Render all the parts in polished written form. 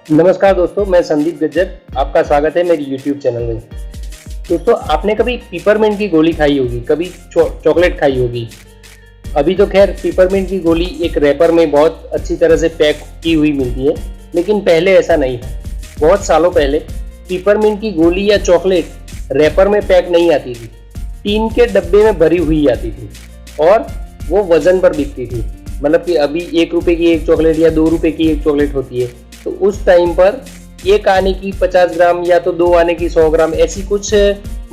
नमस्कार दोस्तों, मैं संदीप गज्जर। आपका स्वागत है मेरी YouTube चैनल में। दोस्तों, आपने कभी पिपरमिंट की गोली खाई होगी, कभी चॉकलेट खाई होगी। अभी तो खैर पिपरमिंट की गोली एक रैपर में बहुत अच्छी तरह से पैक की हुई मिलती है, लेकिन पहले ऐसा नहीं था। बहुत सालों पहले पिपरमिंट की गोली या चॉकलेट रैपर में पैक नहीं आती थी, टीन के डब्बे में भरी हुई आती थी और वो वजन पर बिकती थी। मतलब कि अभी 1 रुपये की एक चॉकलेट या 2 रुपये की एक चॉकलेट होती है, तो उस टाइम पर एक आने की 50 ग्राम या तो 2 आने की 100 ग्राम ऐसी कुछ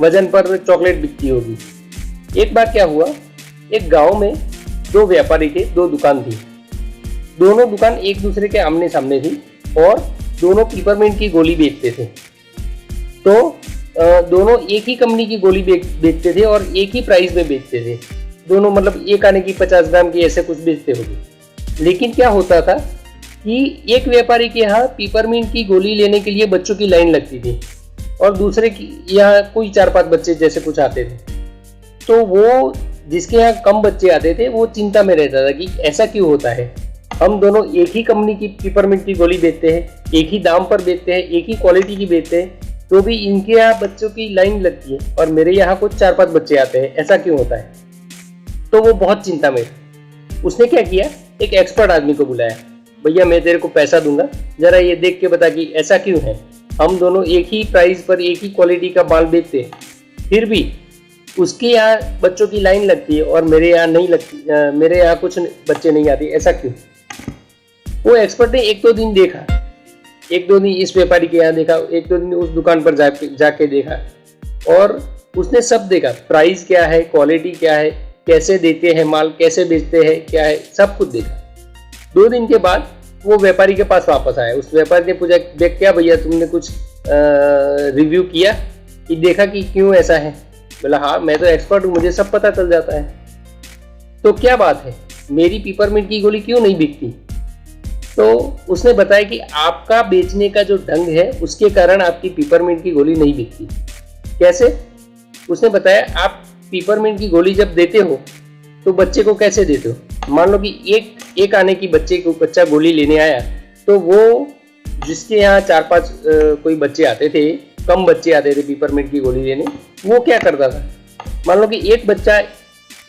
वजन पर चॉकलेट बिकती होगी। एक बार क्या हुआ, एक गांव में 2 व्यापारी थे, 2 दुकान थी। दोनों दुकान एक दूसरे के आमने सामने थी और दोनों पिपरमिंट की गोली बेचते थे। तो दोनों एक ही कंपनी की गोली बेचते थे और एक ही प्राइस में बेचते थे। दोनों मतलब एक आने की 50 ग्राम की ऐसे कुछ बेचते होंगे। लेकिन क्या होता था कि एक व्यापारी के यहाँ पिपरमिंट की गोली लेने के लिए बच्चों की लाइन लगती थी और दूसरे की यहाँ कोई 4-5 बच्चे जैसे कुछ आते थे। तो वो जिसके यहाँ कम बच्चे आते थे वो चिंता में रहता था कि ऐसा क्यों होता है। हम दोनों एक ही कंपनी की पिपरमिंट की गोली बेचते हैं, एक ही दाम पर बेचते हैं, एक ही क्वालिटी की बेचते हैं, तो भी इनके यहाँ बच्चों की लाइन लगती है और मेरे यहाँ कुछ 4-5 बच्चे आते हैं, ऐसा क्यों होता है। तो वो बहुत चिंता में। उसने क्या किया, एक एक्सपर्ट आदमी को बुलाया। भैया, मैं तेरे को पैसा दूंगा, जरा ये देख के बता कि ऐसा क्यों है। हम दोनों एक ही प्राइस पर एक ही क्वालिटी का माल बेचते हैं, फिर भी उसके यहाँ बच्चों की लाइन लगती है और मेरे यहाँ नहीं लगती, मेरे यहाँ कुछ बच्चे नहीं आते, ऐसा क्यों। वो एक्सपर्ट ने 1-2 दिन देखा, 1-2 दिन इस व्यापारी के यहाँ देखा, 1-2 दिन उस दुकान पर जाके देखा और उसने सब देखा। प्राइस क्या है, क्वालिटी क्या है, कैसे देते हैं माल, कैसे बेचते हैं, क्या है, सब कुछ देखा। 2 दिन के बाद वो व्यापारी के पास वापस आया। उस व्यापारी ने पूछा, देख क्या भैया, तुमने कुछ रिव्यू किया कि देखा कि क्यों ऐसा है। बोला, हाँ मैं तो एक्सपर्ट हूँ, मुझे सब पता चल जाता है। तो क्या बात है, मेरी पिपरमिंट की गोली क्यों नहीं बिकती। तो उसने बताया कि आपका बेचने का जो ढंग है उसके कारण आपकी पिपरमिंट की गोली नहीं बिकती। कैसे। उसने बताया, आप पिपरमिंट की गोली जब देते हो तो बच्चे को कैसे देते हो। मान लो कि एक आने की बच्चा गोली लेने आया, तो वो जिसके यहाँ 4-5 कोई बच्चे आते थे, कम बच्चे आते थे पिपरमिंट की गोली लेने, वो क्या करता था। मान लो कि एक बच्चा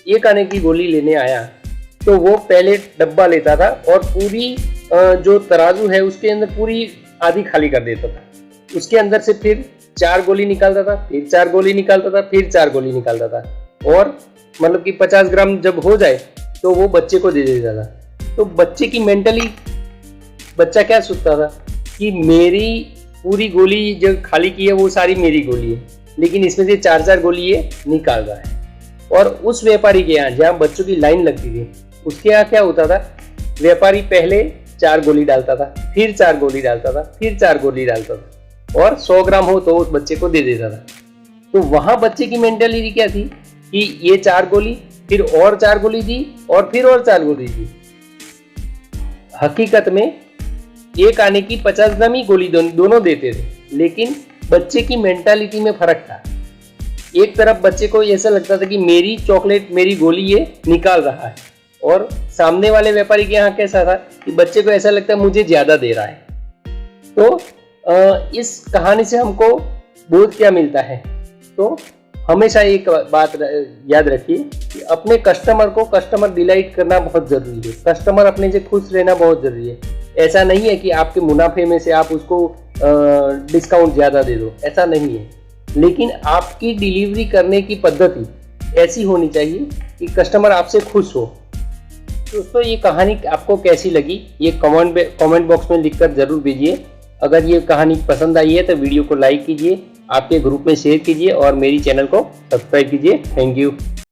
एक आने की गोली लेने आया, तो वो पहले डब्बा लेता था और पूरी जो तराजू है उसके अंदर पूरी आधी खाली कर देता था। उसके अंदर से फिर 4 गोली निकालता था, फिर 4 गोली निकालता था, फिर 4 गोली निकालता था और मतलब कि 50 ग्राम जब हो जाए तो वो बच्चे को दे देता था। तो बच्चे की मेंटली बच्चा क्या सोचता था कि मेरी पूरी गोली जो खाली की है वो सारी मेरी गोली है, लेकिन इसमें से 4-4 गोली ये निकाल रहा है। और उस व्यापारी के यहाँ जहाँ बच्चों की लाइन लगती थी, उसके यहाँ क्या होता था, व्यापारी पहले 4 गोली डालता था, फिर 4 गोली डालता था, फिर 4 गोली डालता था और 100 ग्राम हो तो उस बच्चे को दे देता था। तो वहाँ बच्चे की मेंटलिटी क्या थी कि ये 4 गोली, फिर और 4 गोली दी और फिर और 4 गोली दी। हकीकत में एक आने की 50 ग्राम ही गोली दोनों देते थे, लेकिन बच्चे की मेंटालिटी में फर्क था। एक तरफ बच्चे को ऐसा लगता था कि मेरी चॉकलेट, मेरी गोली ये निकाल रहा है, और सामने वाले व्यापारी के यहाँ कैसा था कि बच्चे को ऐसा लगता है मुझे ज्यादा दे रहा है। तो इस कहानी से हमको बोध क्या मिलता है। तो हमेशा एक बात याद रखिए कि अपने कस्टमर डिलाइट करना बहुत जरूरी है। कस्टमर अपने से खुश रहना बहुत जरूरी है। ऐसा नहीं है कि आपके मुनाफे में से आप उसको डिस्काउंट ज़्यादा दे दो, ऐसा नहीं है। लेकिन आपकी डिलीवरी करने की पद्धति ऐसी होनी चाहिए कि कस्टमर आपसे खुश हो। दोस्तों, ये कहानी आपको कैसी लगी ये कमेंट बॉक्स में लिखकर जरूर भेजिए। अगर ये कहानी पसंद आई है तो वीडियो को लाइक कीजिए, आपके ग्रुप में शेयर कीजिए और मेरी चैनल को सब्सक्राइब कीजिए। Thank you.